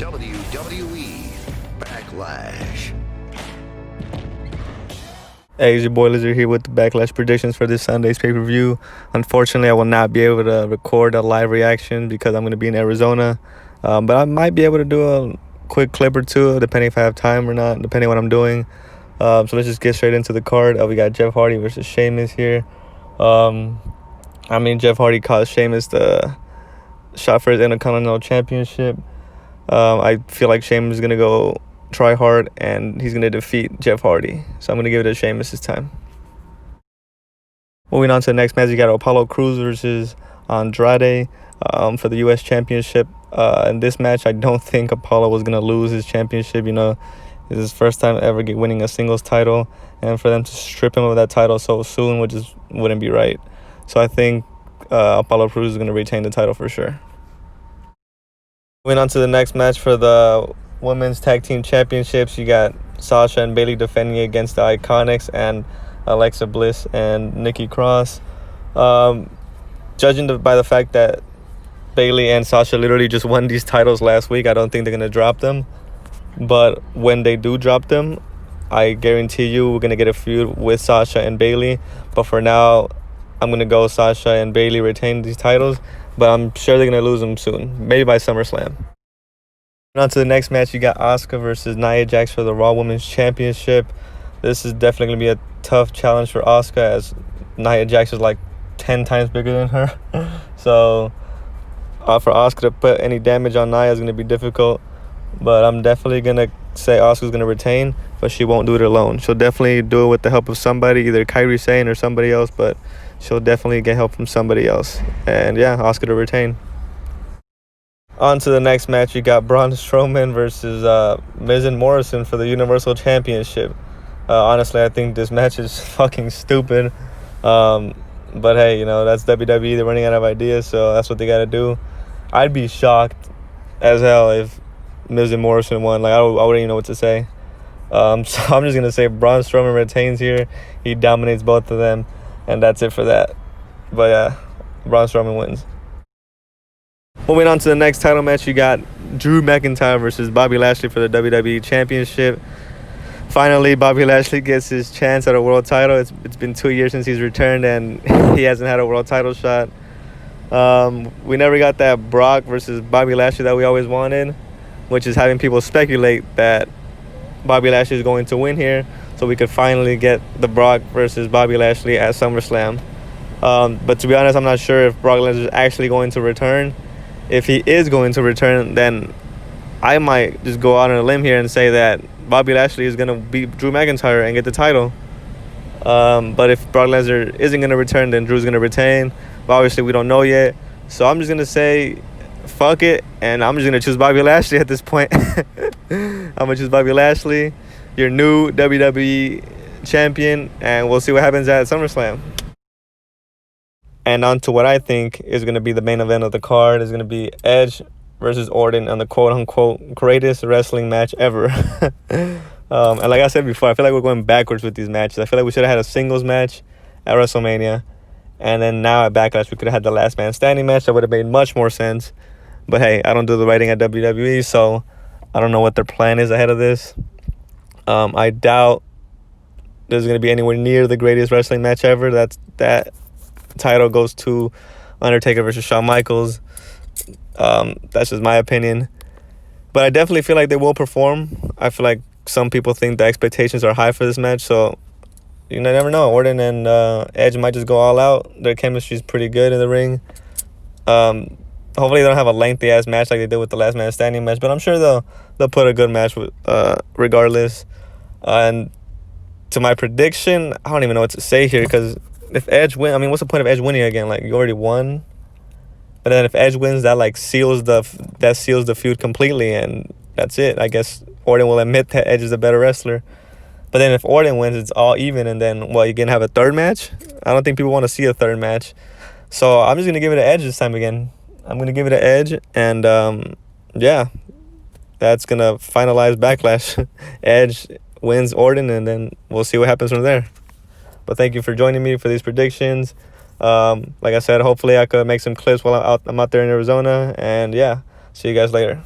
WWE Backlash. Hey, it's your boy Lizard here with the Backlash predictions for this Sunday's pay-per-view. Unfortunately, I will not be able to record a live reaction because I'm going to be in Arizona. But I might be able to do a quick clip or two, depending if I have time or not, depending on what I'm doing. So let's just get straight into the card. We got Jeff Hardy versus Sheamus here. Jeff Hardy caused Sheamus the shot for his Intercontinental Championship. I feel like Sheamus is going to go try hard and he's going to defeat Jeff Hardy. So I'm going to give it to Sheamus this time. Moving on to the next match, you got Apollo Cruz versus Andrade for the U.S. Championship. In this match, I don't think Apollo was going to lose his championship. You know, it's his first time ever winning a singles title. And for them to strip him of that title so soon wouldn't be right. So I think Apollo Cruz is going to retain the title for sure. Moving on to the next match for the Women's Tag Team Championships, you got Sasha and Bayley defending against the Iconics and Alexa Bliss and Nikki Cross. Judging by the fact that Bayley and Sasha literally just won these titles last week, I don't think they're going to drop them. But when they do drop them, I guarantee you we're going to get a feud with Sasha and Bayley. But for now, I'm going to go Sasha and Bayley retain these titles. But I'm sure they're going to lose them soon, maybe by SummerSlam. On to the next match, you got Asuka versus Nia Jax for the Raw Women's Championship. This is definitely going to be a tough challenge for Asuka, as Nia Jax is like 10 times bigger than her. So for Asuka to put any damage on Nia is going to be difficult. But I'm definitely going to say Asuka's going to retain, but she won't do it alone. She'll definitely do it with the help of somebody, either Kairi Sane or somebody else, but she'll definitely get help from somebody else. And yeah, Asuka to retain. On to the next match, you got Braun Strowman versus Miz Morrison for the Universal Championship. Honestly, I think this match is fucking stupid. But hey, you know, that's WWE. They're running out of ideas, so that's what they got to do. I'd be shocked as hell if Miz and Morrison won. Like, I wouldn't even know what to say. So I'm just going to say Braun Strowman retains here. He dominates both of them, and that's it for that. But yeah, Braun Strowman wins. Moving on to the next title match, you got Drew McIntyre versus Bobby Lashley for the WWE Championship. Finally, Bobby Lashley gets his chance at a world title. It's been 2 years since he's returned, and he hasn't had a world title shot. We never got that Brock versus Bobby Lashley that we always wanted, which is having people speculate that Bobby Lashley is going to win here, so we could finally get the Brock versus Bobby Lashley at SummerSlam. But to be honest, I'm not sure if Brock Lesnar is actually going to return. If he is going to return, then I might just go out on a limb here and say that Bobby Lashley is going to beat Drew McIntyre and get the title. But if Brock Lesnar isn't going to return, then Drew's going to retain. But obviously, we don't know yet. So I'm just going to say, fuck it. And I'm just going to choose Bobby Lashley at this point. I'm going to choose Bobby Lashley, your new WWE champion. And we'll see what happens at SummerSlam. And on to what I think is going to be the main event of the card. Is going to be Edge versus Orton on the quote-unquote greatest wrestling match ever. And like I said before, I feel like we're going backwards with these matches. I feel like we should have had a singles match at WrestleMania. And then now at Backlash, we could have had the last man standing match. That would have made much more sense. But hey, I don't do the writing at WWE, so I don't know what their plan is ahead of this. I doubt there's going to be anywhere near the greatest wrestling match ever. That title goes to Undertaker versus Shawn Michaels. That's just my opinion. But I definitely feel like they will perform. I feel like some people think the expectations are high for this match, so you never know. Orton and Edge might just go all out. Their chemistry is pretty good in the ring. Hopefully they don't have a lengthy ass match like they did with the last man standing match, but I'm sure they'll put a good match with regardless. And to my prediction, I don't even know what to say here, because if Edge wins, I mean, what's the point of Edge winning again? Like, you already won. But then if Edge wins, that like seals the feud completely, and that's it. I guess Orton will admit that Edge is a better wrestler. But then if Orton wins, it's all even, and then you're gonna have a third match? I don't think people want to see a third match. So I'm just gonna give it an Edge this time again. I'm gonna give it an Edge, and yeah, that's gonna finalize Backlash. Edge wins Orton, and then we'll see what happens from there. But thank you for joining me for these predictions. Like I said, hopefully I could make some clips while I'm out there in Arizona. And yeah, see you guys later.